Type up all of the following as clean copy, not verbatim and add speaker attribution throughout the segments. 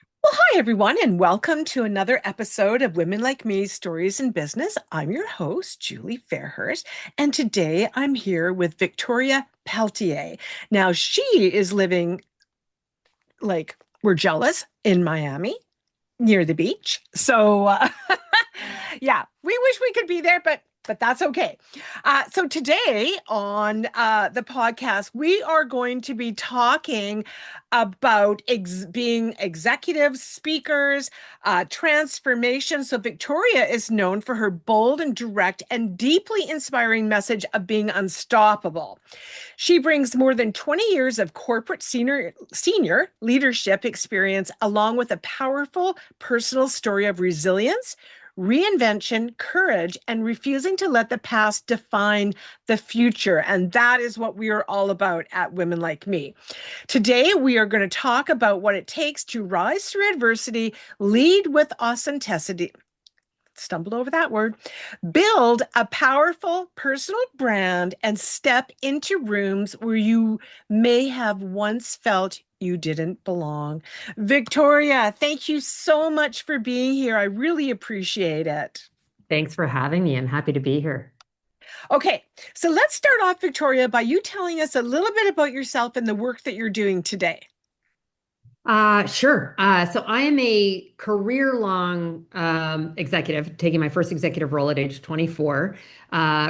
Speaker 1: Well, hi, everyone, and welcome to another episode of Women Like Me Stories in Business. I'm your host, Julie Fairhurst, and today I'm here with Victoria Pelletier. Now, she is living like we're jealous in Miami near the beach. Yeah, we wish we could be there, but that's okay. So today on the podcast, we are going to be talking about being executive speakers, transformation. So Victoria is known for her bold and direct and deeply inspiring message of being unstoppable. She brings more than 20 years of corporate senior leadership experience, along with a powerful personal story of resilience, reinvention, courage, and refusing to let the past define the future. And that is what we are all about at Women Like Me. Today, we are going to talk about what it takes to rise through adversity, lead with authenticity. Stumbled over that word, build a powerful personal brand, and step into rooms where you may have once felt you didn't belong. Victoria, thank you so much for being here. I really appreciate it.
Speaker 2: Thanks for having me. I'm happy to be here.
Speaker 1: Okay, so let's start off, Victoria, by you telling us a little bit about yourself and the work that you're doing today.
Speaker 2: Sure. So I am a career-long executive, taking my first executive role at age 24,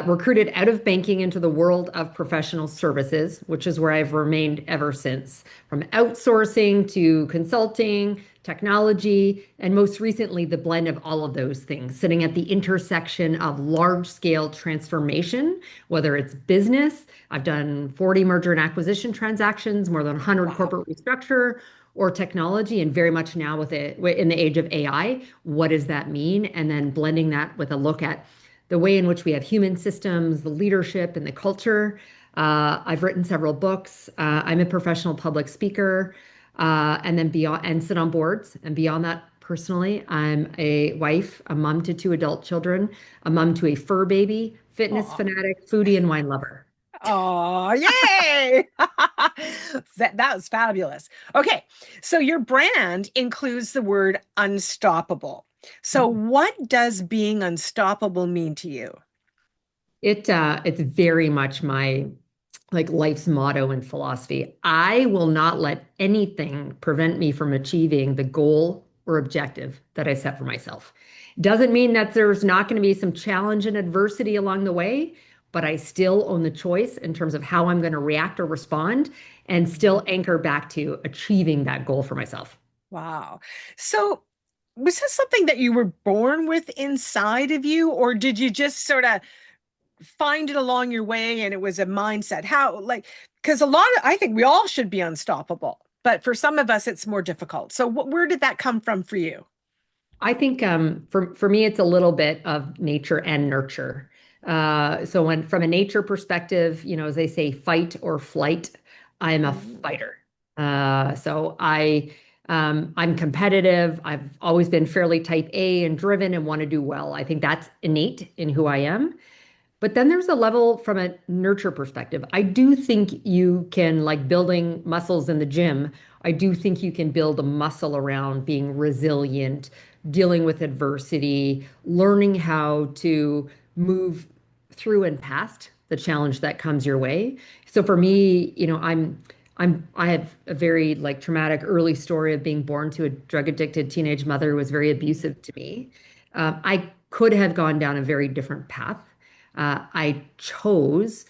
Speaker 2: recruited out of banking into the world of professional services, which is where I've remained ever since, from outsourcing to consulting, technology, and most recently, the blend of all of those things, sitting at the intersection of large-scale transformation, whether it's business. I've done 40 merger and acquisition transactions, more than 100
Speaker 1: Wow.
Speaker 2: corporate restructure or technology, and very much now with it in the age of AI, what does that mean? And then blending that with a look at the way in which we have human systems, the leadership, and the culture. I've written several books. I'm a professional public speaker, and then beyond, and sit on boards. And beyond that, personally, I'm a wife, a mom to two adult children, a mom to a fur baby, fitness
Speaker 1: Oh,
Speaker 2: fanatic, foodie, and wine lover.
Speaker 1: oh, yay! That was fabulous. Okay, so your brand includes the word unstoppable. So, what does being unstoppable mean to you?
Speaker 2: It's very much my like life's motto and philosophy. I will not let anything prevent me from achieving the goal or objective that I set for myself. Doesn't mean that there's not going to be some challenge and adversity along the way, but I still own the choice in terms of how I'm going to react or respond and still anchor back to achieving that goal for myself.
Speaker 1: Wow. So, was this something that you were born with inside of you, or did you just sort of find it along your way and it was a mindset? How, like, because I think we all should be unstoppable, but for some of us, it's more difficult. So, where did that come from for you?
Speaker 2: I think for me, it's a little bit of nature and nurture. So when from a nature perspective, as they say, fight or flight, I'm a
Speaker 1: Mm.
Speaker 2: fighter. I'm competitive. I've always been fairly type A and driven and want to do well. I think that's innate in who I am. But then there's a level from a nurture perspective. I do think you can, like building muscles in the gym, I do think you can build a muscle around being resilient, dealing with adversity, learning how to move through and past the challenge that comes your way. So for me, I have a very like traumatic early story of being born to a drug addicted teenage mother who was very abusive to me. I could have gone down a very different path. I chose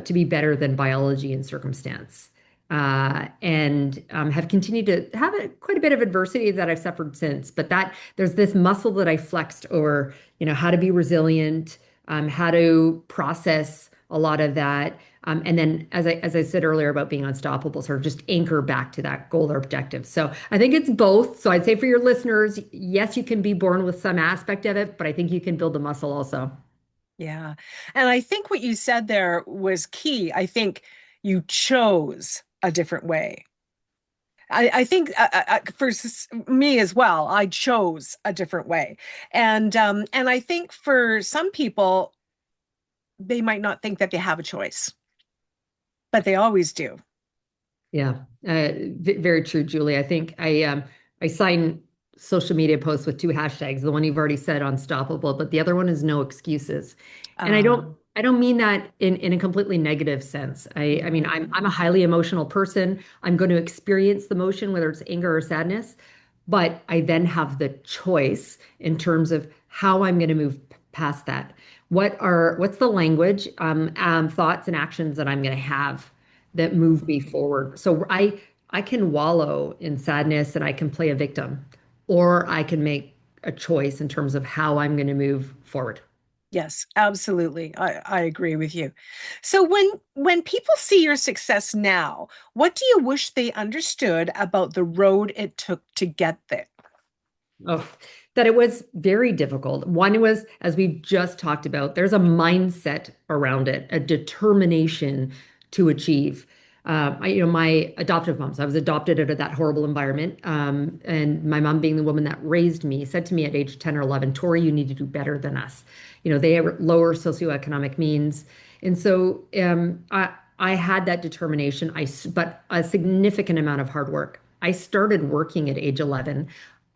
Speaker 2: to be better than biology and circumstance, and have continued to have quite a bit of adversity that I've suffered since. But that there's this muscle that I flexed over, how to be resilient, how to process a lot of that. And then, as I said earlier about being unstoppable, sort of just anchor back to that goal or objective. So I think it's both. So I'd say for your listeners, yes, you can be born with some aspect of it, but I think you can build the muscle also.
Speaker 1: Yeah. And I think what you said there was key. I think you chose a different way. I think for me as well, I chose a different way. And I think for some people, they might not think that they have a choice, but they always do.
Speaker 2: Yeah, very true, Julie. I think I sign social media posts with two hashtags. The one you've already said, unstoppable, but the other one is no excuses. And
Speaker 1: Uh,
Speaker 2: I don't mean that in a completely negative sense. I mean
Speaker 1: mhm.
Speaker 2: I'm a highly emotional person. I'm going to experience the emotion, whether it's anger or sadness, but I then have the choice in terms of how I'm going to move past that. What's the language, thoughts and actions that I'm going to have that move me forward? So I can wallow in sadness and I can play a victim, or I can make a choice in terms of how I'm going to move forward.
Speaker 1: Yes, absolutely. I agree with you. So when people see your success now, what do you wish they understood about the road it took to get there?
Speaker 2: Oh, that it was very difficult. One was, as we just talked about, there's a mindset around it, a determination to achieve. My adoptive moms, I was adopted out of that horrible environment. And my mom, being the woman that raised me, said to me at age 10 or 11, Tori, you need to do better than us. They have lower socioeconomic means. And so I had that determination, but a significant amount of hard work. I started working at age 11.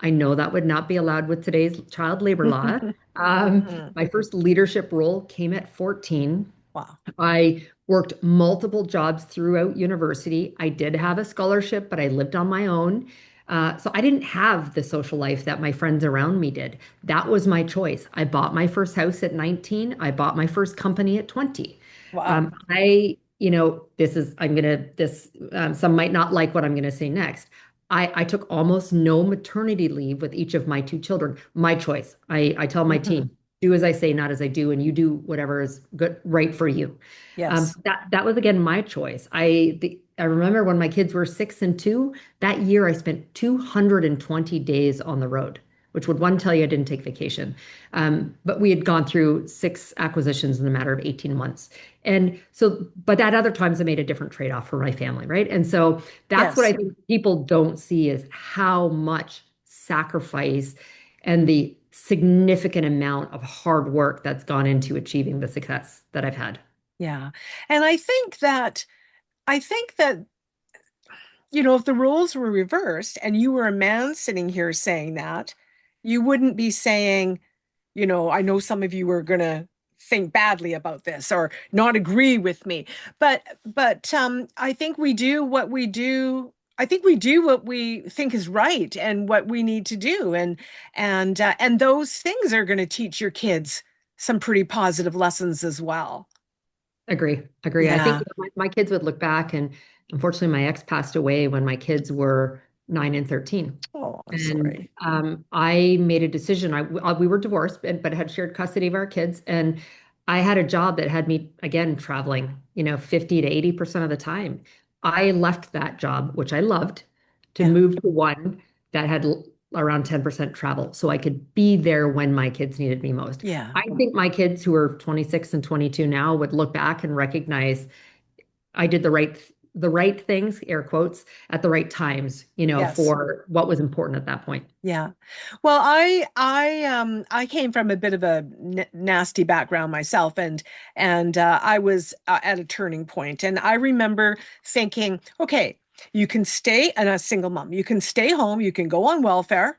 Speaker 2: I know that would not be allowed with today's child labor law.
Speaker 1: Mhm.
Speaker 2: My first leadership role came at 14.
Speaker 1: Wow.
Speaker 2: I worked multiple jobs throughout university. I did have a scholarship, but I lived on my own. So I didn't have the social life that my friends around me did. That was my choice. I bought my first house at 19. I bought my first company at 20.
Speaker 1: Wow.
Speaker 2: Some might not like what I'm going to say next. I took almost no maternity leave with each of my two children. My choice. I tell my
Speaker 1: Mhm.
Speaker 2: team, do as I say, not as I do, and you do whatever is good, right for you.
Speaker 1: Yes.
Speaker 2: That was again my choice. I remember when my kids were 6 and 2, that year I spent 220 days on the road, which would one tell you I didn't take vacation. But we had gone through 6 acquisitions in a matter of 18 months. And so, but at other times I made a different trade-off for my family, right? And so that's what I
Speaker 1: Yes.
Speaker 2: think people don't see is how much sacrifice and the significant amount of hard work that's gone into achieving the success that I've had.
Speaker 1: Yeah. And I think that if the roles were reversed and you were a man sitting here saying that, you wouldn't be saying, I know some of you are going to think badly about this or not agree with me. But I think we do what we do. I think we do what we think is right and what we need to do, and those things are going to teach your kids some pretty positive lessons as well.
Speaker 2: Agree, agree. I think
Speaker 1: Yeah.
Speaker 2: my kids would look back, and unfortunately, my ex passed away when my kids were 9 and 13.
Speaker 1: Oh, I'm
Speaker 2: And
Speaker 1: sorry.
Speaker 2: I made a decision. We were divorced, but had shared custody of our kids. And I had a job that had me, again, traveling, 50 to 80% of the time. I left that job, which I loved, to
Speaker 1: Yeah.
Speaker 2: move to one that had around 10% travel. So I could be there when my kids needed me most.
Speaker 1: Yeah.
Speaker 2: I think my kids who are 26 and 22 now would look back and recognize I did the right things, air quotes, at the right times,
Speaker 1: Yes.
Speaker 2: for what was important at that point.
Speaker 1: Yeah. Well, I came from a bit of a nasty background myself, and I was at a turning point, and I remember thinking, okay, you can stay, and a single mom, you can stay home, you can go on welfare,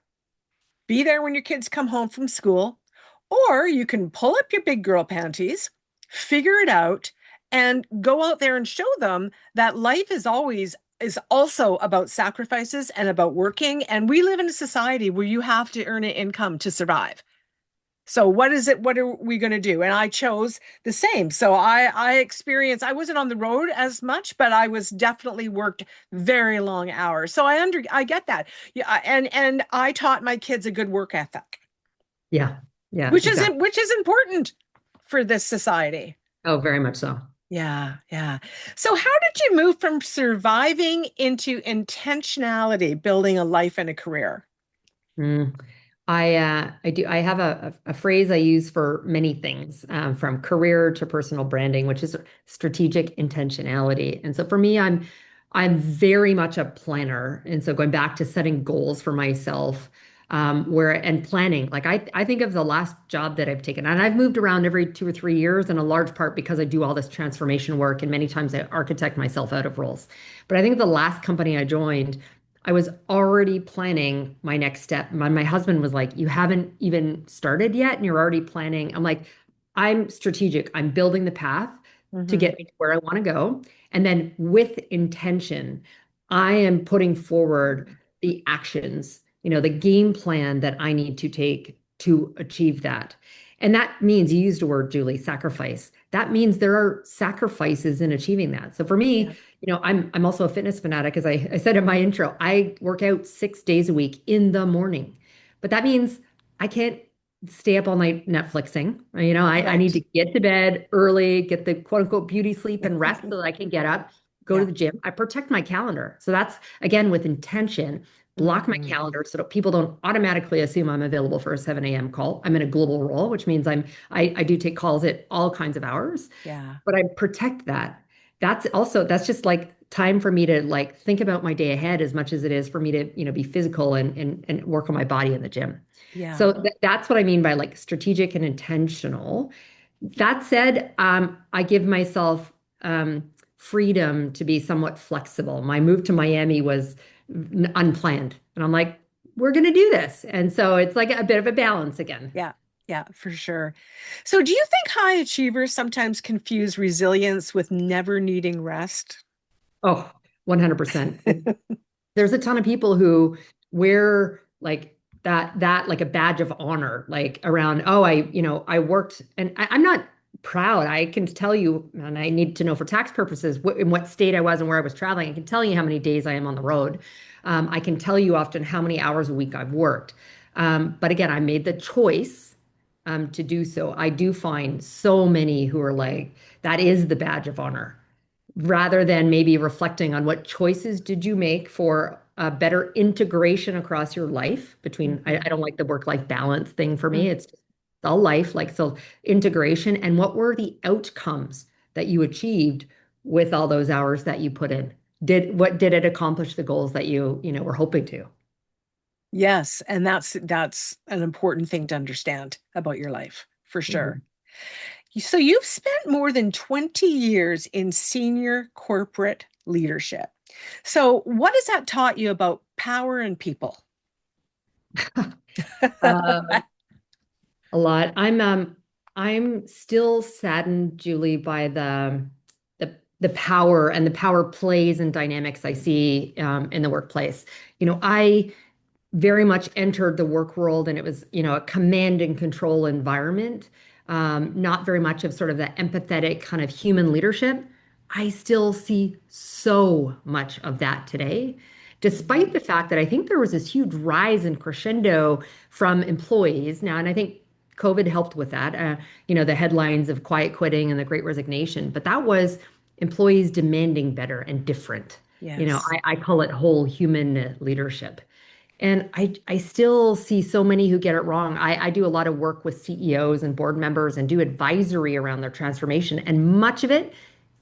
Speaker 1: be there when your kids come home from school, or you can pull up your big girl panties, figure it out, and go out there and show them that life is also about sacrifices and about working. And we live in a society where you have to earn an income to survive. So what are we going to do? And I chose the same. So I experienced, I wasn't on the road as much, but I was definitely worked very long hours. So I get that. Yeah, and I taught my kids a good work ethic,
Speaker 2: Yeah. Yeah, exactly.
Speaker 1: which is important for this society.
Speaker 2: Oh, very much so.
Speaker 1: Yeah, yeah. So how did you move from surviving into intentionality, building a life and a career?
Speaker 2: Mm. I have a phrase I use for many things, from career to personal branding, which is strategic intentionality. And so for me, I'm very much a planner. And so going back to setting goals for myself, and planning, like I think of the last job that I've taken, and I've moved around every 2 or 3 years, in a large part because I do all this transformation work, and many times I architect myself out of roles. But I think the last company I joined, I was already planning my next step. My husband was like, "You haven't even started yet, and you're already planning." I'm like, "I'm strategic. I'm building the path to
Speaker 1: Hmm.
Speaker 2: get me to where I want to go. And then with intention, I am putting forward the actions, the game plan that I need to take to achieve that." And that means, you used a word, Julie, sacrifice. That means there are sacrifices in achieving that. So for
Speaker 1: Yeah.
Speaker 2: me, I'm also a fitness fanatic, as I said in my intro. I work out 6 days a week in the morning, but that means I can't stay up all night Netflixing. I need
Speaker 1: Right.
Speaker 2: to get to bed early, get the quote unquote beauty sleep and rest so that I can get up, go to
Speaker 1: Yeah.
Speaker 2: the gym. I protect my calendar. So that's again with intention, block my
Speaker 1: Hmm.
Speaker 2: calendar so that people don't automatically assume I'm available for a 7 a.m. call. I'm in a global role, which means I do take calls at all kinds of hours,
Speaker 1: Yeah.
Speaker 2: but I protect that. That's just like time for me to like think about my day ahead as much as it is for me to, be physical and work on my body in the gym.
Speaker 1: Yeah.
Speaker 2: So that's what I mean by like strategic and intentional. That said, I give myself freedom to be somewhat flexible. My move to Miami was unplanned, and I'm like, we're going to do this. And so it's like a bit of a balance again.
Speaker 1: Yeah. Yeah, for sure. So, do you think high achievers sometimes confuse resilience with never needing rest?
Speaker 2: Oh, 100%. There's a ton of people who wear like that like a badge of honor, like around, oh, I worked, and I'm not proud. I can tell you, and I need to know for tax purposes in what state I was and where I was traveling. I can tell you how many days I am on the road. I can tell you often how many hours a week I've worked. But again, I made the choice to do so. I do find so many who are like, that is the badge of honor, rather than maybe reflecting on what choices did you make for a better integration across your life between, I
Speaker 1: Mhm.
Speaker 2: don't like the work-life balance thing for me.
Speaker 1: Mm.
Speaker 2: It's all life, like, so integration, and what were the outcomes that you achieved with all those hours that you put in? Did it accomplish the goals that you were hoping to?
Speaker 1: Yes, and that's an important thing to understand about your life, for sure.
Speaker 2: Mhm.
Speaker 1: So you've spent more than 20 years in senior corporate leadership. So what has that taught you about power and people?
Speaker 2: Um, a lot. I'm still saddened, Julie, by the power and the power plays and dynamics I see in the workplace. I very much entered the work world, and it was, a command and control environment, not very much of sort of the empathetic kind of human leadership. I still see so much of that today, despite the fact that I think there was this huge rise and crescendo from employees now, and I think COVID helped with that. The headlines of quiet quitting and the Great Resignation, but that was employees demanding better and different.
Speaker 1: Yes.
Speaker 2: I call it whole human leadership. And I still see so many who get it wrong. I do a lot of work with CEOs and board members and do advisory around their transformation. And much of it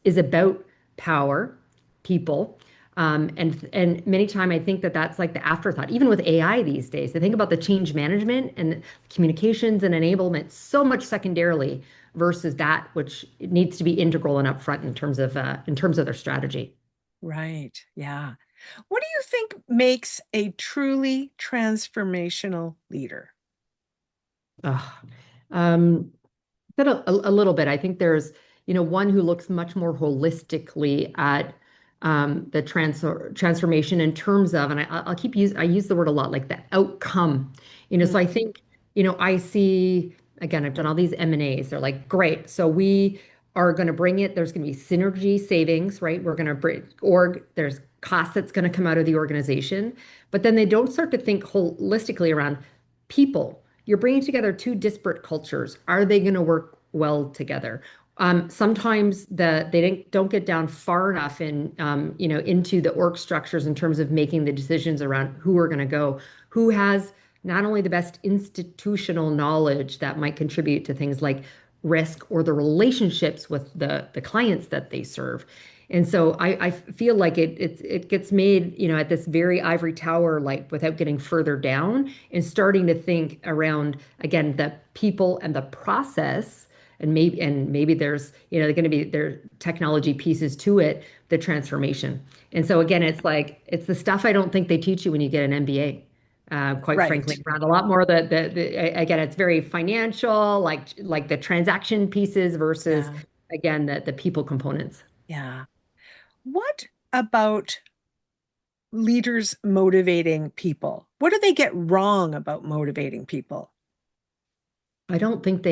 Speaker 2: is about power, people. And many times I think that that's like the afterthought, even with AI these days. I think about the change management and communications and enablement so much secondarily versus that which needs to be integral and upfront in terms of their strategy.
Speaker 1: Right. Yeah. What do you think makes a truly transformational leader?
Speaker 2: Ugh. Um, But a little bit. I think there's, one who looks much more holistically at the transformation in terms of, and I use the word a lot, like the outcome. So I
Speaker 1: Mm.
Speaker 2: think, I see, again, I've done all these M&As. They're like, great. So we are going to bring it. There's going to be synergy savings, right? We're going to bring there's cost that's going to come out of the organization. But then they don't start to think holistically around people. You're bringing together two disparate cultures. Are they going to work well together? Sometimes they don't get down far enough into the org structures in terms of making the decisions around who are going to go, who has not only the best institutional knowledge that might contribute to things like risk or the relationships with the clients that they serve. And so I feel like it gets made, at this very ivory tower, like without getting further down and starting to think around again the people and the process, and maybe there's, going to be there technology pieces to it, the transformation. And so again, it's like it's the stuff I don't think they teach you when you get an MBA. Quite frankly,
Speaker 1: Right.
Speaker 2: around a lot more of again, it's very financial, like the transaction pieces versus
Speaker 1: Yeah.
Speaker 2: again the people components.
Speaker 1: Yeah. What about leaders motivating people? What do they get wrong about motivating people?
Speaker 2: I don't think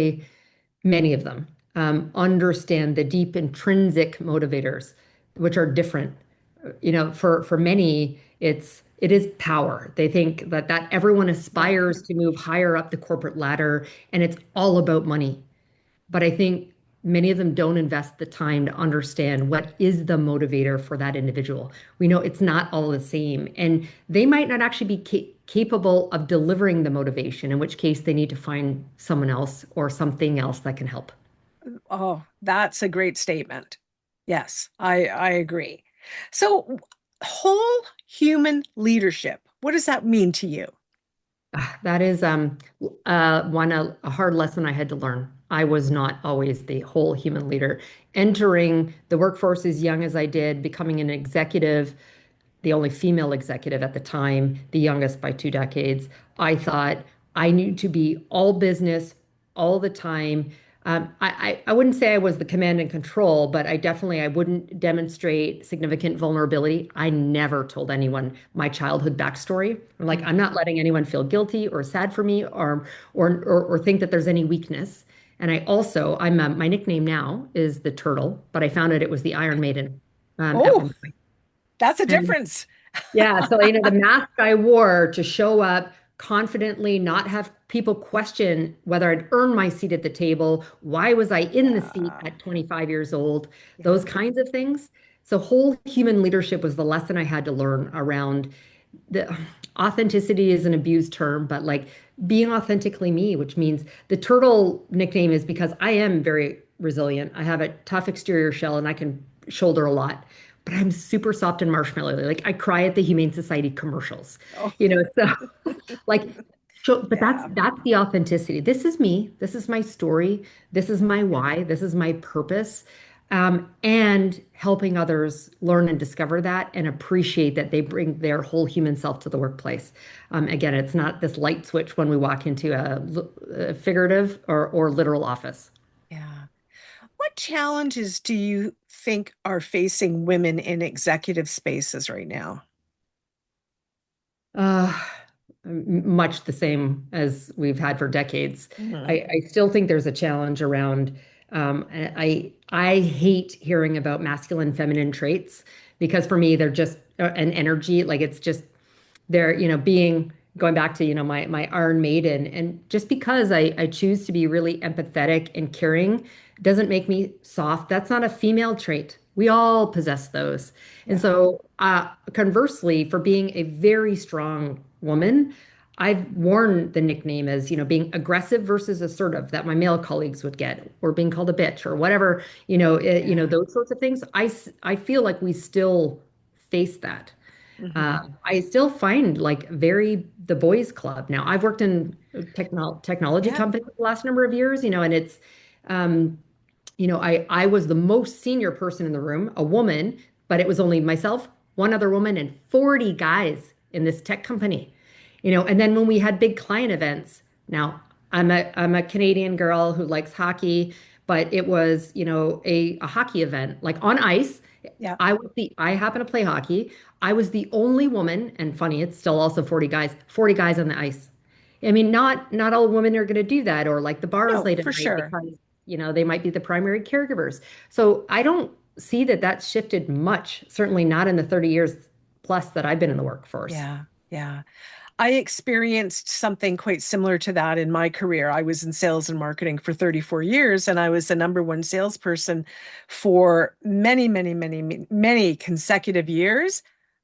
Speaker 2: many of them, understand the deep intrinsic motivators, which are different. For many, it is power. They think that everyone
Speaker 1: Yeah.
Speaker 2: aspires to move higher up the corporate ladder, and it's all about money. But I think many of them don't invest the time to understand what is the motivator for that individual. We know it's not all the same, and they might not actually be capable of delivering the motivation, in which case they need to find someone else or something else that can help.
Speaker 1: Oh, that's a great statement. Yes, I agree. So, whole human leadership, what does that mean to you?
Speaker 2: That is a hard lesson I had to learn. I was not always the whole human leader. Entering the workforce as young as I did, becoming an executive, the only female executive at the time, the youngest by 2 decades, I thought I need to be all business all the time. I wouldn't say I was the command and control, but I wouldn't demonstrate significant vulnerability. I never told anyone my childhood backstory. I'm not letting anyone feel guilty or sad for me or think that there's any weakness. And my nickname now is the Turtle, but I found out it was the Iron Maiden at
Speaker 1: Oh,
Speaker 2: one point.
Speaker 1: that's a
Speaker 2: And
Speaker 1: difference.
Speaker 2: yeah, so the mask I wore to show up confidently, not have people question whether I'd earned my seat at the table, why was I in the seat
Speaker 1: Yeah,
Speaker 2: at 25 years old, those
Speaker 1: yeah,
Speaker 2: kinds of things. So whole human leadership was the lesson I had to learn around the authenticity is an abused term, but like being authentically me, which means the turtle nickname is because I am very resilient. I have a tough exterior shell and I can shoulder a lot, but I'm super soft and marshmallowy. Like I cry at the Humane Society commercials,
Speaker 1: oh,
Speaker 2: so like but
Speaker 1: yeah,
Speaker 2: that's the authenticity. This is me. This is my story. This is
Speaker 1: yeah,
Speaker 2: my why. This is my purpose. And helping others learn and discover that and appreciate that they bring their whole human self to the workplace. Again, it's not this light switch when we walk into a figurative or literal office.
Speaker 1: yeah. What challenges do you think are facing women in executive spaces right now?
Speaker 2: Uh, Much the same as we've had for decades.
Speaker 1: Mhm.
Speaker 2: I still think there's a challenge around. I hate hearing about masculine, feminine traits because for me they're just an energy. Like it's just they're being going back to my Iron Maiden, and just because I choose to be really empathetic and caring doesn't make me soft. That's not a female trait. We all possess those. And
Speaker 1: Yeah.
Speaker 2: so conversely, for being a very strong woman, I've worn the nickname as being aggressive versus assertive that my male colleagues would get, or being called a bitch or whatever,
Speaker 1: Yeah.
Speaker 2: those sorts of things. I feel like we still face that.
Speaker 1: Hmm.
Speaker 2: I still find like very the boys club. Now, I've worked in technology
Speaker 1: Yeah.
Speaker 2: companies the last number of years, and it's, um, I was the most senior person in the room, a woman, but it was only myself, one other woman, and 40 guys in this tech company. And then when we had big client events, now I'm a Canadian girl who likes hockey, but it was, a hockey event, like on ice.
Speaker 1: Yeah.
Speaker 2: I happen to play hockey. I was the only woman, and funny, it's still also 40 guys on the ice. I mean, not all women are going to do that, or like the bars
Speaker 1: No,
Speaker 2: late at
Speaker 1: for
Speaker 2: night
Speaker 1: sure.
Speaker 2: because, they might be the primary caregivers. So I don't see that that's shifted much, certainly not in the 30 years plus that I've been in the workforce.
Speaker 1: Yeah. Yeah. I experienced something quite similar to that in my career. I was in sales and marketing for 34 years, and I was the number one salesperson for many, many, many, many consecutive years.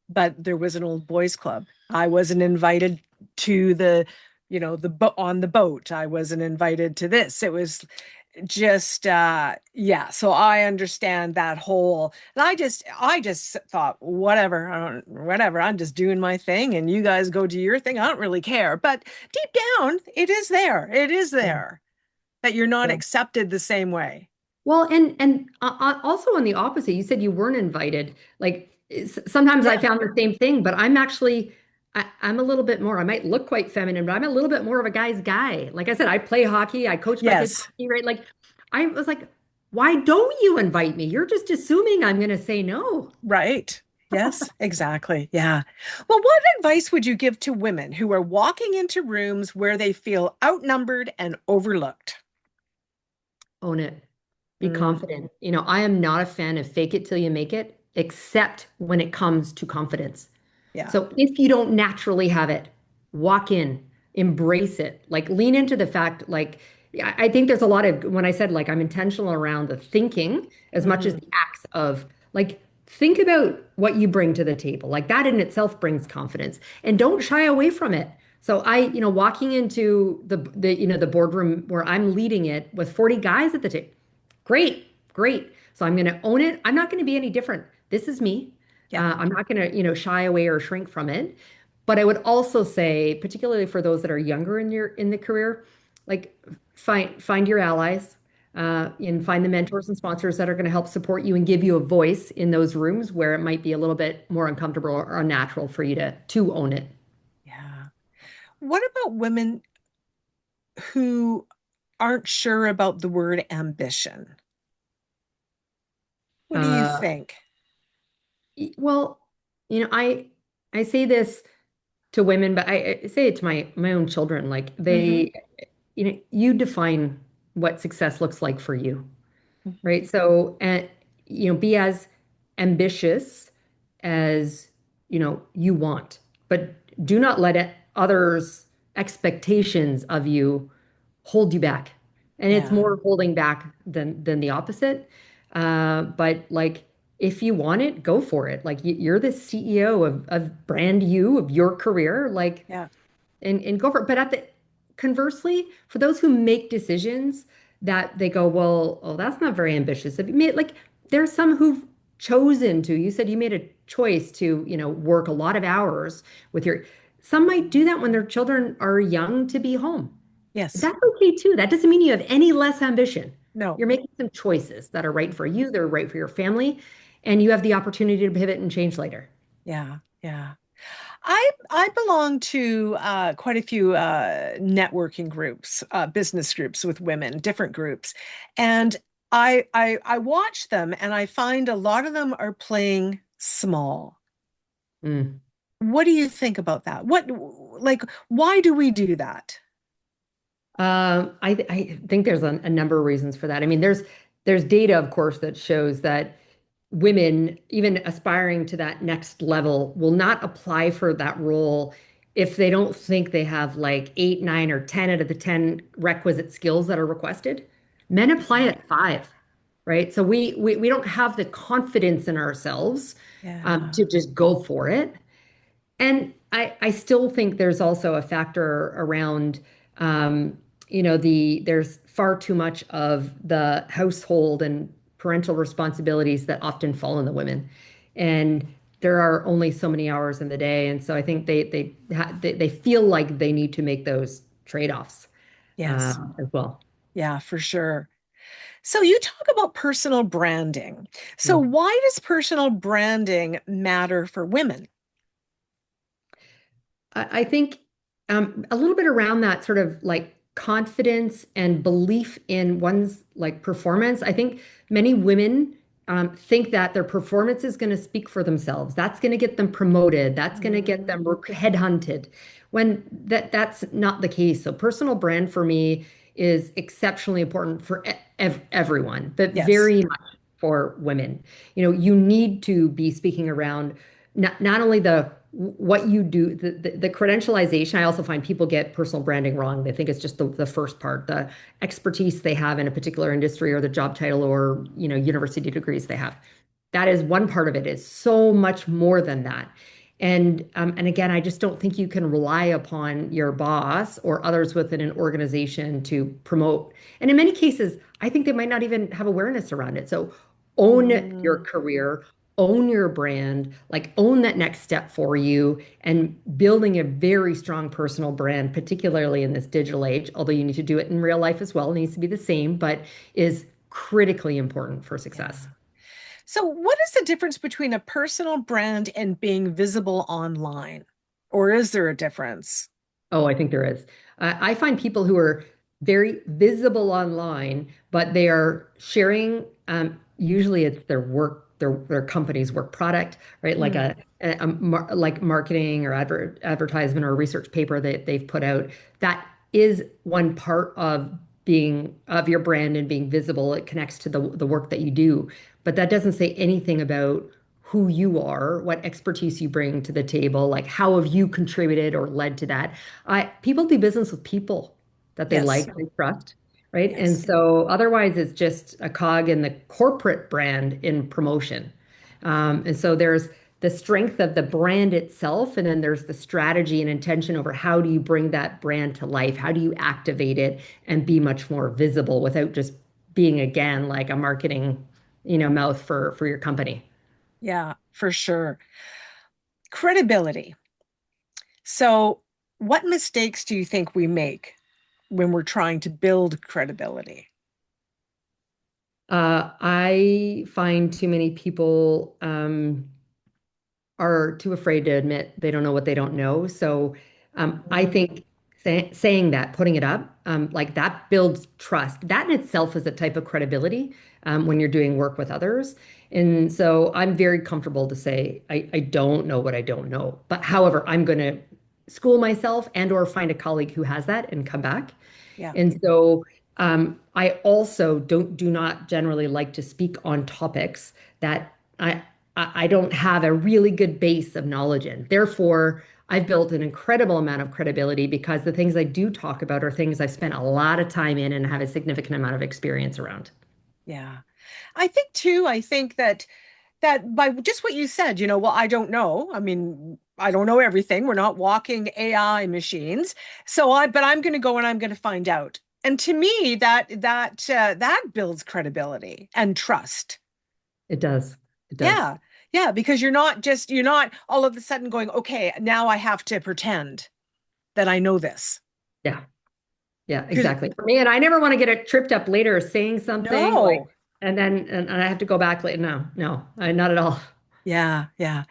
Speaker 1: But there was an old boys club. I wasn't invited to the boat on the boat. I wasn't invited to this. It was just yeah, so I understand that whole, and I just thought whatever, I don't whatever, I'm just doing my thing and you guys go do your thing. I don't really care. But deep down, it is there. It is
Speaker 2: Yeah,
Speaker 1: there that you're not
Speaker 2: yeah.
Speaker 1: accepted the same way.
Speaker 2: Well, and also on the opposite, you said you weren't invited. Like sometimes I
Speaker 1: Yeah.
Speaker 2: found the same thing, but I'm actually I'm a little bit more. I might look quite feminine, but I'm a little bit more of a guy's guy. Like I said, I play hockey. I coach my kids
Speaker 1: Yes.
Speaker 2: hockey, right? Like I was like, why don't you invite me? You're just assuming I'm going to say no.
Speaker 1: Right. Yes, exactly. Yeah. Well, what advice would you give to women who are walking into rooms where they feel outnumbered and overlooked?
Speaker 2: Own it. Be
Speaker 1: Mm,
Speaker 2: confident. I am not a fan of fake it till you make it, except when it comes to confidence.
Speaker 1: yeah.
Speaker 2: So if you don't naturally have it, walk in, embrace it, like lean into the fact, like I think there's a lot of when I said like I'm intentional around the thinking as much as
Speaker 1: Hmm.
Speaker 2: the acts of like think about what you bring to the table. Like that in itself brings confidence and don't shy away from it. So walking into the boardroom where I'm leading it with 40 guys at the table. Great, great. So I'm going to own it. I'm not going to be any different. This is me.
Speaker 1: Yeah.
Speaker 2: I'm not going to, shy away or shrink from it. But I would also say, particularly for those that are younger in the career, like find your allies, and find the mentors and sponsors that are going to help support you and give you a voice in those rooms where it might be a little bit more uncomfortable or unnatural for you to own it.
Speaker 1: Yeah. What about women who aren't sure about the word ambition? What do you
Speaker 2: Uh,
Speaker 1: think?
Speaker 2: well, I say this to women, but I say it to my own children. Like
Speaker 1: Hmm.
Speaker 2: you define what success looks like for you,
Speaker 1: Hmm.
Speaker 2: right? So, and be as ambitious as you want, but do not let others' expectations of you hold you back. And it's
Speaker 1: Yeah.
Speaker 2: more holding back than the opposite. But like if you want it, go for it. Like you're the CEO of brand you of your career. Like
Speaker 1: Yeah.
Speaker 2: and go for it. But conversely, for those who make decisions that they go, well, oh, that's not very ambitious. Have you made like there's some who've chosen to, you said you made a choice to, work a lot of hours with some might do that when their children are young to be home.
Speaker 1: Yes.
Speaker 2: That's okay too. That doesn't mean you have any less ambition.
Speaker 1: No.
Speaker 2: You're making some choices that are right for you, they're right for your family, and you have the opportunity to pivot and change later.
Speaker 1: Yeah. Yeah. I belong to quite a few networking groups, business groups with women, different groups, and I watch them, and I find a lot of them are playing small.
Speaker 2: Mm.
Speaker 1: What do you think about that? Why do we do that?
Speaker 2: I think there's a number of reasons for that. I mean, there's data, of course, that shows that women, even aspiring to that next level, will not apply for that role if they don't think they have like 8, 9, or 10 out of the 10 requisite skills that are requested. Men apply at 5, right? So we don't have the confidence in ourselves
Speaker 1: Yeah.
Speaker 2: to just go for it. And I still think there's also a factor around, there's far too much of the household and parental responsibilities that often fall on the women. And there are only so many hours in the day. And so I think they feel like they need to make those trade-offs
Speaker 1: Yes.
Speaker 2: as well.
Speaker 1: Yeah, for sure. So you talk about personal branding. So
Speaker 2: Mm.
Speaker 1: why does personal branding matter for women?
Speaker 2: I think a little bit around that sort of like confidence and belief in one's like performance. I think many women think that their performance is going to speak for themselves. That's going to get them promoted. That's going to get
Speaker 1: Mm,
Speaker 2: them headhunted. When that's not the case. So personal brand for me is exceptionally important for everyone, but
Speaker 1: yes.
Speaker 2: very much for women. You need to be speaking around not only the what you do, the credentialization. I also find people get personal branding wrong. They think it's just the first part, the expertise they have in a particular industry or the job title or, university degrees they have. That is one part of it. It's so much more than that. And again, I just don't think you can rely upon your boss or others within an organization to promote. And in many cases, I think they might not even have awareness around it. So own your
Speaker 1: Mm,
Speaker 2: career, own your brand, like own that next step for you, and building a very strong personal brand, particularly in this digital age, although you need to do it in real life as well, it needs to be the same, but is critically important for
Speaker 1: Yeah.
Speaker 2: success.
Speaker 1: So, what is the difference between a personal brand and being visible online? Or is there a difference?
Speaker 2: Oh, I think there is. I find people who are very visible online, but they are sharing, usually it's their work, their company's work product, right? Like
Speaker 1: Mm,
Speaker 2: like marketing or advertisement or a research paper that they've put out. That is one part of being of your brand and being visible. It connects to the work that you do, but that doesn't say anything about who you are, what expertise you bring to the table, like how have you contributed or led to that. People do business with people that they
Speaker 1: yes,
Speaker 2: like, they trust, right? And
Speaker 1: yes.
Speaker 2: so otherwise it's just a cog in the corporate brand in promotion. And so there's the strength of the brand itself, and then there's the strategy and intention over how do you bring that brand to life? How do you activate it and be much more visible without just being again like a marketing, mouth for your company.
Speaker 1: Yeah, for sure. Credibility. So, what mistakes do you think we make when we're trying to build credibility?
Speaker 2: I find too many people are too afraid to admit they don't know what they don't know. So I
Speaker 1: Mm,
Speaker 2: think saying that, putting it up, like that builds trust. That in itself is a type of credibility when you're doing work with others. And so I'm very comfortable to say, I don't know what I don't know. But however, I'm going to school myself and or find a colleague who has that and come back.
Speaker 1: yeah,
Speaker 2: And so I also do not generally like to speak on topics that I don't have a really good base of knowledge in. Therefore, I've built an incredible amount of credibility because the things I do talk about are things I've spent a lot of time in and have a significant amount of experience around.
Speaker 1: yeah. I think too, I think that by just what you said, well, I don't know. I mean, I don't know everything. We're not walking AI machines. But I'm going to go and I'm going to find out. And to me, that builds credibility and trust.
Speaker 2: It does. It does.
Speaker 1: Yeah. Yeah, because you're not all of a sudden going, okay, now I have to pretend that I know this.
Speaker 2: Yeah. Yeah,
Speaker 1: 'Cause-
Speaker 2: exactly. For me, and I never want to get it tripped up later saying something like,
Speaker 1: No.
Speaker 2: and then and I have to go back later. No, no, not at all.
Speaker 1: Yeah, yeah.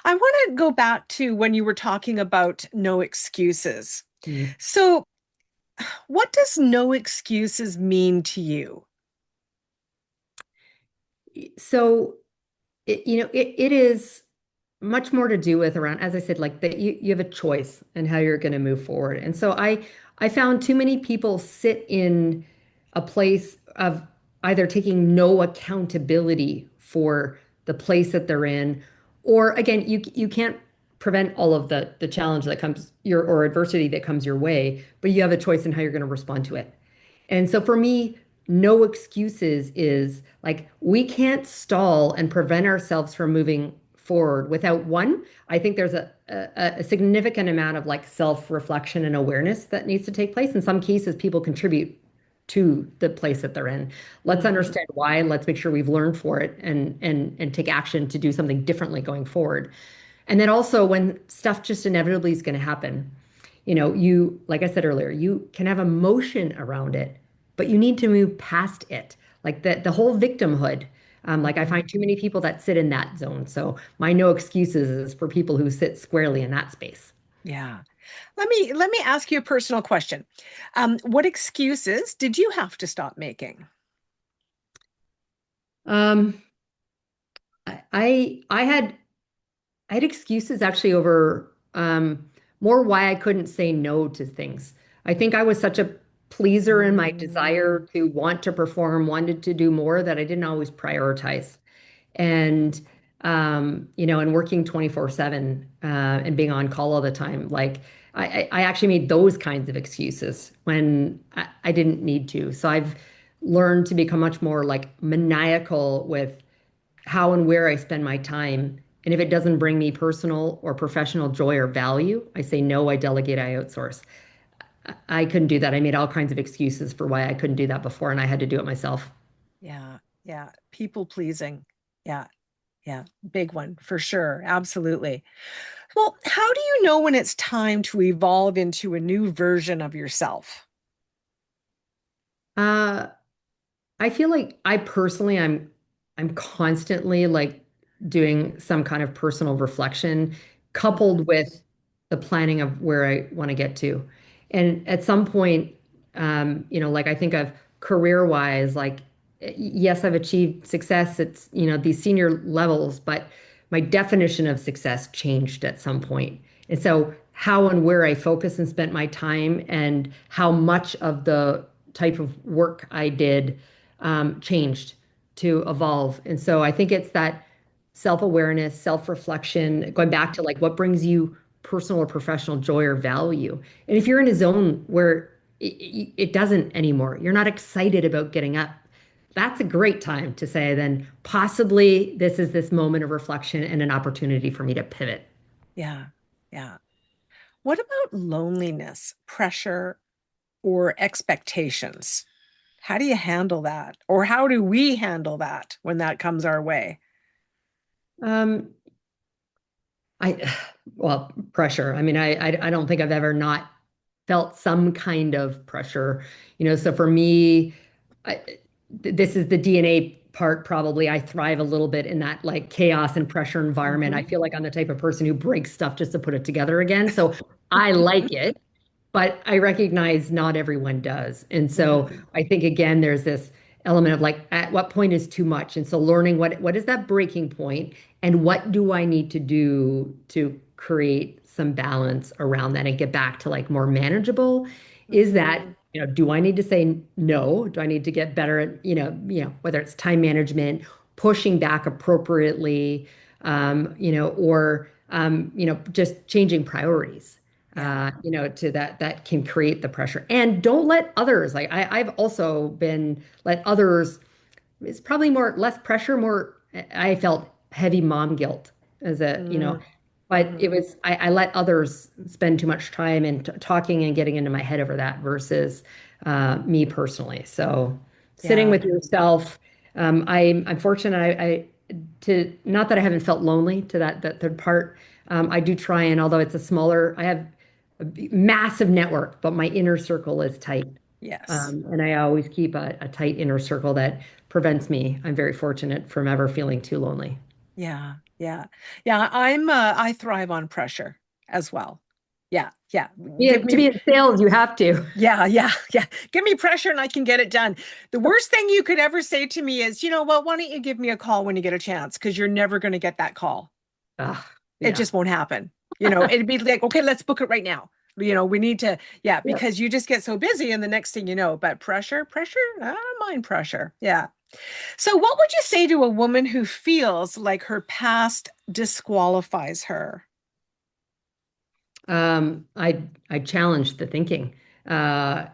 Speaker 1: I want to go back to when you were talking about no excuses.
Speaker 2: Mm.
Speaker 1: So, what does no excuses mean to you?
Speaker 2: So it is much more to do with around, as I said, like that you have a choice in how you're going to move forward. And so I found too many people sit in a place of either taking no accountability for the place that they're in, or again, you can't prevent all of the challenge that comes your or adversity that comes your way, but you have a choice in how you're going to respond to it. And so for me, no excuses is like we can't stall and prevent ourselves from moving forward without one. I think there's a significant amount of like self-reflection and awareness that needs to take place. In some cases, people contribute to the place that they're in. Let's
Speaker 1: Mm,
Speaker 2: understand why. Let's make sure we've learned for it and take action to do something differently going forward. And then also when stuff just inevitably is going to happen, you, like I said earlier, you can have emotion around it, but you need to move past it. Like the whole victimhood. Like I
Speaker 1: mhm.
Speaker 2: find too many people that sit in that zone. So my no excuses is for people who sit squarely in that space.
Speaker 1: Yeah. Let me ask you a personal question. What excuses did you have to stop making?
Speaker 2: Um, I had excuses actually over more why I couldn't say no to things. I think I was such a pleaser in my
Speaker 1: Mm,
Speaker 2: desire to want to perform, wanted to do more that I didn't always prioritize. And and working 24/7 and being on call all the time, like I actually made those kinds of excuses when I didn't need to. So I've learned to become much more like maniacal with how and where I spend my time. And if it doesn't bring me personal or professional joy or value, I say no, I delegate, I outsource. I couldn't do that. I made all kinds of excuses for why I couldn't do that before, and I had to do it myself.
Speaker 1: yeah, yeah. People pleasing. Yeah, yeah. Big one for sure. Absolutely. Well, how do you know when it's time to evolve into a new version of yourself?
Speaker 2: Uh, I feel like I personally I'm constantly like doing some kind of personal reflection coupled
Speaker 1: Mhm.
Speaker 2: with the planning of where I want to get to. And at some point, like I think of career-wise, like yes, I've achieved success. It's, these senior levels, but my definition of success changed at some point. And so how and where I focus and spent my time and how much of the type of work I did changed to evolve. And so I think it's that self-awareness, self-reflection, going back to like what brings you personal or professional joy or value. And if you're in a zone where it doesn't anymore, you're not excited about getting up, that's a great time to say, then possibly this is this moment of reflection and an opportunity for me to pivot.
Speaker 1: Yeah. Yeah. What about loneliness, pressure, or expectations? How do you handle that? Or how do we handle that when that comes our way?
Speaker 2: Um, I, well, pressure. I mean, I don't think I've ever not felt some kind of pressure, so for me, I, this is the DNA part probably. I thrive a little bit in that like chaos and pressure environment. I
Speaker 1: Hmm.
Speaker 2: feel like I'm the type of person who breaks stuff just to put it together again. So I like it, but I recognize not everyone does. And so
Speaker 1: Hmm.
Speaker 2: I think again, there's this element of like, at what point is too much? And so learning what is that breaking point and what do I need to do to create some balance around that and get back to like more manageable? Is that,
Speaker 1: Hmm.
Speaker 2: do I need to say no? Do I need to get better at, whether it's time management, pushing back appropriately, or just changing priorities,
Speaker 1: Yeah.
Speaker 2: to that can create the pressure. And don't let others, like I've also been let others, it's probably more less pressure, more I felt heavy mom guilt as a, but it
Speaker 1: Mm-hmm.
Speaker 2: was I let others spend too much time and talking and getting into my head over that versus me personally. So sitting
Speaker 1: Yeah.
Speaker 2: with yourself, I'm fortunate. I to not that I haven't felt lonely to that third part. I do try, and although it's a smaller, I have a massive network, but my inner circle is tight.
Speaker 1: Yes.
Speaker 2: And I always keep a tight inner circle that prevents me. I'm very fortunate from ever feeling too lonely.
Speaker 1: Yeah. Yeah. Yeah. I thrive on pressure as well. Yeah. Yeah. Give
Speaker 2: To
Speaker 1: me
Speaker 2: be in sales, you have to.
Speaker 1: Yeah, yeah, yeah. Give me pressure and I can get it done. The worst thing you could ever say to me is, well, why don't you give me a call when you get a chance? Because you're never going to get that call. It
Speaker 2: Yeah.
Speaker 1: just won't happen. It'd be like, okay, let's book it right now. We need to, yeah,
Speaker 2: Yeah.
Speaker 1: because you just get so busy and the next thing you know, but pressure, I don't mind pressure. Yeah. So what would you say to a woman who feels like her past disqualifies her?
Speaker 2: I challenge the thinking. If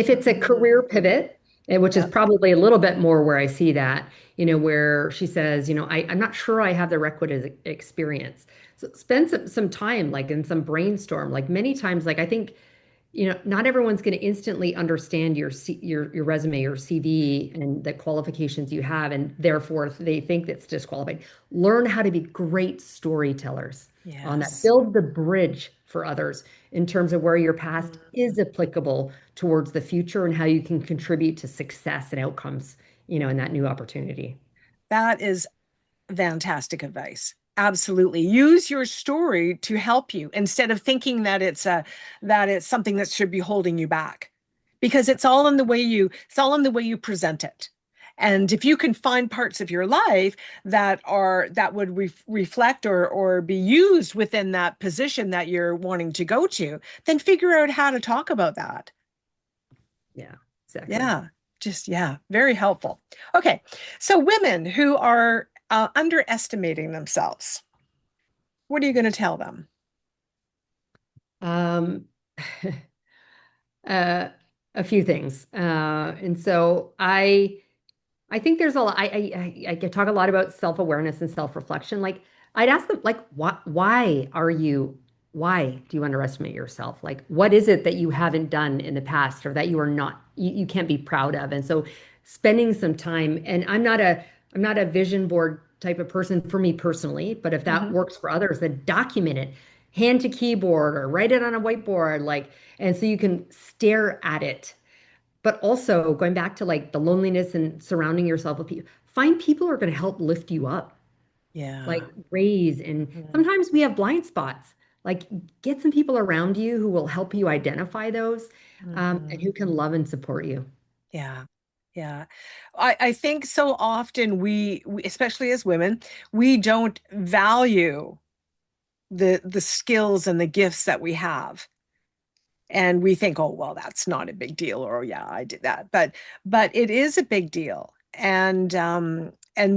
Speaker 2: it's a career pivot, which is
Speaker 1: Yeah.
Speaker 2: probably a little bit more where I see that, where she says, I'm not sure I have the requisite experience. So spend some time, like in some brainstorm, like many times, like I think not everyone's going to instantly understand your resume, your CV, and the qualifications you have, and therefore they think that's disqualified. Learn how to be great storytellers on that.
Speaker 1: Yes.
Speaker 2: Build the bridge for others in terms of where your past is applicable towards the future and how you can contribute to success and outcomes, in that new opportunity.
Speaker 1: That is fantastic advice. Absolutely. Use your story to help you instead of thinking that it's something that should be holding you back. Because it's all in the way you present it. And if you can find parts of your life that would reflect or be used within that position that you're wanting to go to, then figure out how to talk about that.
Speaker 2: Yeah, exactly.
Speaker 1: Yeah, just yeah, very helpful. Okay, so women who are underestimating themselves, what are you going to tell them?
Speaker 2: Um, uh, a few things. And so I think there's a lot. I get talk a lot about self-awareness and self-reflection. Like I'd ask them, like, why do you underestimate yourself? Like, what is it that you haven't done in the past or that you are not, you can't be proud of? And so spending some time, and I'm not a vision board type of person for me personally, but if that
Speaker 1: Hmm.
Speaker 2: works for others, then document it, hand to keyboard or write it on a whiteboard, like, and so you can stare at it but also going back to like the loneliness and surrounding yourself with people, find people who are going to help lift you up, like
Speaker 1: Yeah.
Speaker 2: raise. And
Speaker 1: Mhm.
Speaker 2: sometimes we have blind spots. Like get some people around you who will help you identify those, and
Speaker 1: Mhm.
Speaker 2: who can love and support you.
Speaker 1: Yeah. Yeah. I think so often we, especially as women, we don't value the skills and the gifts that we have. And we think, oh, well, that's not a big deal, or yeah, I did that. But it is a big deal. And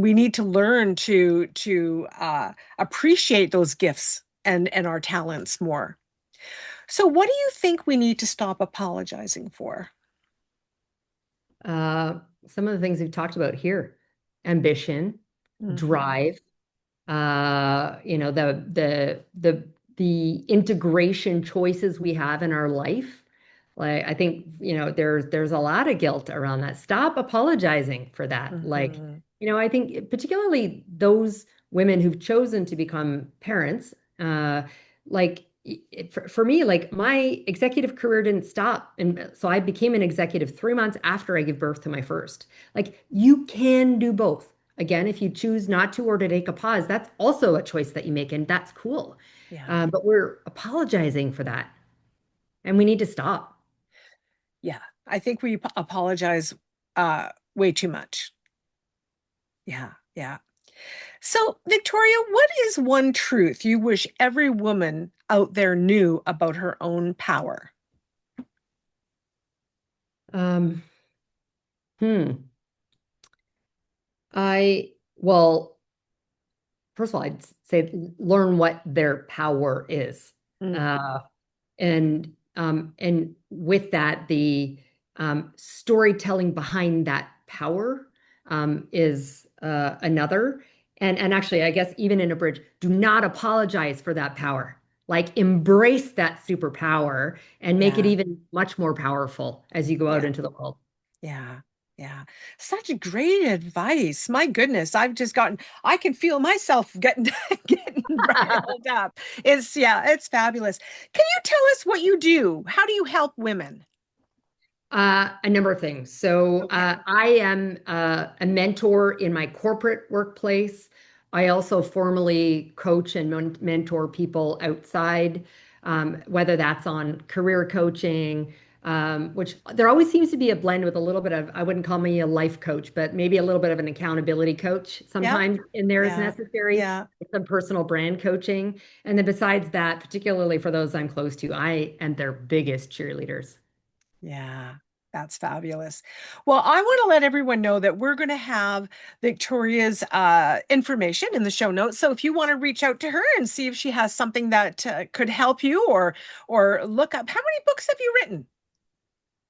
Speaker 1: we need to learn to appreciate those gifts and our talents more. So what do you think we need to stop apologizing for?
Speaker 2: Uh, some of the things we've talked about here, ambition,
Speaker 1: Hmm.
Speaker 2: drive, the integration choices we have in our life. Like I think, there's a lot of guilt around that. Stop apologizing for that. Like,
Speaker 1: Hmm.
Speaker 2: I think particularly those women who've chosen to become parents, like for me, like my executive career didn't stop. And so I became an executive 3 months after I gave birth to my first. Like you can do both. Again, if you choose not to or to take a pause, that's also a choice that you make, and that's cool.
Speaker 1: Yeah.
Speaker 2: But we're apologizing for that, and we need to stop.
Speaker 1: Yeah. I think we apologize way too much. Yeah. Yeah. So, Victoria, what is one truth you wish every woman out there knew about her own power?
Speaker 2: Um, hmm. Well, first of all, I'd say learn what their power is.
Speaker 1: Mm,
Speaker 2: Uh, and with that, the storytelling behind that power is another. And actually, I guess even in a bridge, do not apologize for that power. Like embrace that superpower and make it
Speaker 1: yeah,
Speaker 2: even much more powerful as you go out
Speaker 1: yeah,
Speaker 2: into the world.
Speaker 1: yeah, yeah. Such great advice. My goodness, I can feel myself getting getting riled up. Yeah, it's fabulous. Can you tell us what you do? How do you help women?
Speaker 2: A number of things. So
Speaker 1: Okay.
Speaker 2: I am a mentor in my corporate workplace. I also formally coach and mentor people outside, whether that's on career coaching, which there always seems to be a blend with a little bit of, I wouldn't call me a life coach, but maybe a little bit of an accountability coach
Speaker 1: Yeah,
Speaker 2: sometimes in there is
Speaker 1: yeah,
Speaker 2: necessary,
Speaker 1: yeah,
Speaker 2: some personal brand coaching. And then besides that, particularly for those I'm close to, I am their biggest cheerleaders.
Speaker 1: yeah. That's fabulous. Well, I want to let everyone know that we're going to have Victoria's information in the show notes. So if you want to reach out to her and see if she has something that could help you, or look up, how many books have you written?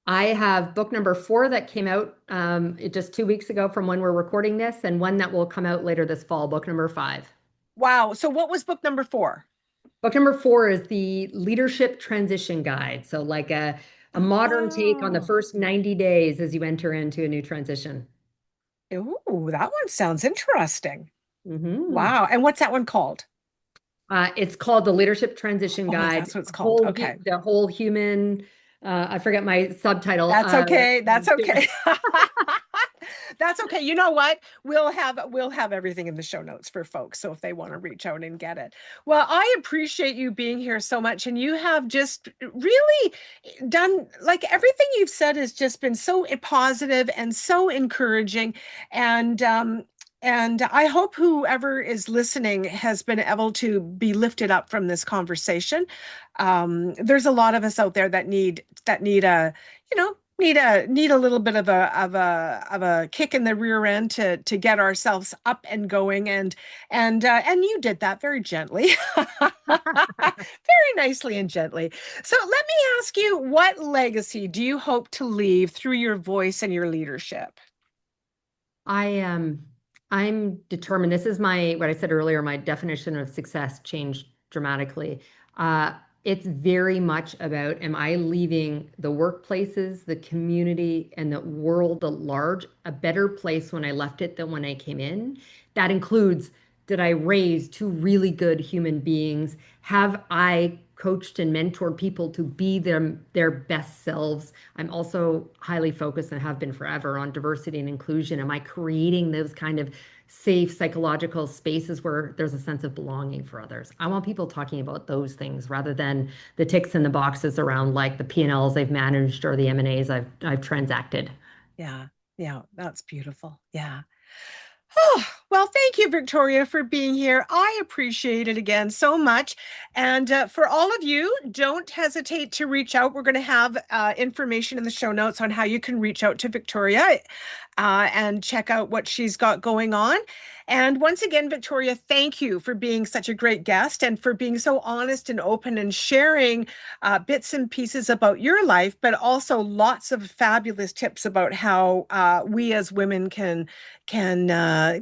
Speaker 2: I have book number 4 that came out just 2 weeks ago from when we're recording this, and one that will come out later this fall, book number 5.
Speaker 1: Wow. So what was book number 4?
Speaker 2: Book number 4 is the leadership transition guide. So, like a modern take on the
Speaker 1: Oh,
Speaker 2: first 90 days as you enter into a new transition.
Speaker 1: ooh, that one sounds interesting.
Speaker 2: Hmm.
Speaker 1: Wow. And what's that one called?
Speaker 2: It's called the Leadership Transition
Speaker 1: Oh,
Speaker 2: Guide.
Speaker 1: that's what it's called. Okay.
Speaker 2: The whole human. I forget my subtitle.
Speaker 1: That's okay. That's okay. That's okay. You know what? We'll have everything in the show notes for folks. So if they want to reach out and get it. Well, I appreciate you being here so much. And you have just really done, like, everything you've said has just been so positive and so encouraging. And I hope whoever is listening has been able to be lifted up from this conversation. There's a lot of us out there that need a, need a little bit of a kick in the rear end to get ourselves up and going, and you did that very gently, very nicely and gently. So let me ask you, what legacy do you hope to leave through your voice and your leadership?
Speaker 2: I am I'm determined. This is my what I said earlier, my definition of success changed dramatically. Uh, it's very much about am I leaving the workplaces, the community, and the world at large a better place when I left it than when I came in? That includes did I raise two really good human beings? Have I coached and mentored people to be their best selves? I'm also highly focused and have been forever on diversity and inclusion. Am I creating those kind of safe psychological spaces where there's a sense of belonging for others? I want people talking about those things rather than the ticks in the boxes around like the P&Ls they've managed or the M&As I've transacted.
Speaker 1: Yeah. Yeah. That's beautiful. Yeah. Oh, well, thank you, Victoria, for being here. I appreciate it again so much. And for all of you, don't hesitate to reach out. We're going to have information in the show notes on how you can reach out to Victoria and check out what she's got going on. And once again, Victoria, thank you for being such a great guest and for being so honest and open and sharing bits and pieces about your life, but also lots of fabulous tips about how we as women can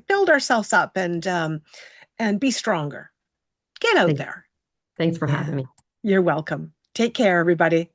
Speaker 1: build ourselves up and be stronger. Get out
Speaker 2: Thanks,
Speaker 1: there.
Speaker 2: thanks for
Speaker 1: Yeah,
Speaker 2: having me.
Speaker 1: you're welcome. Take care, everybody.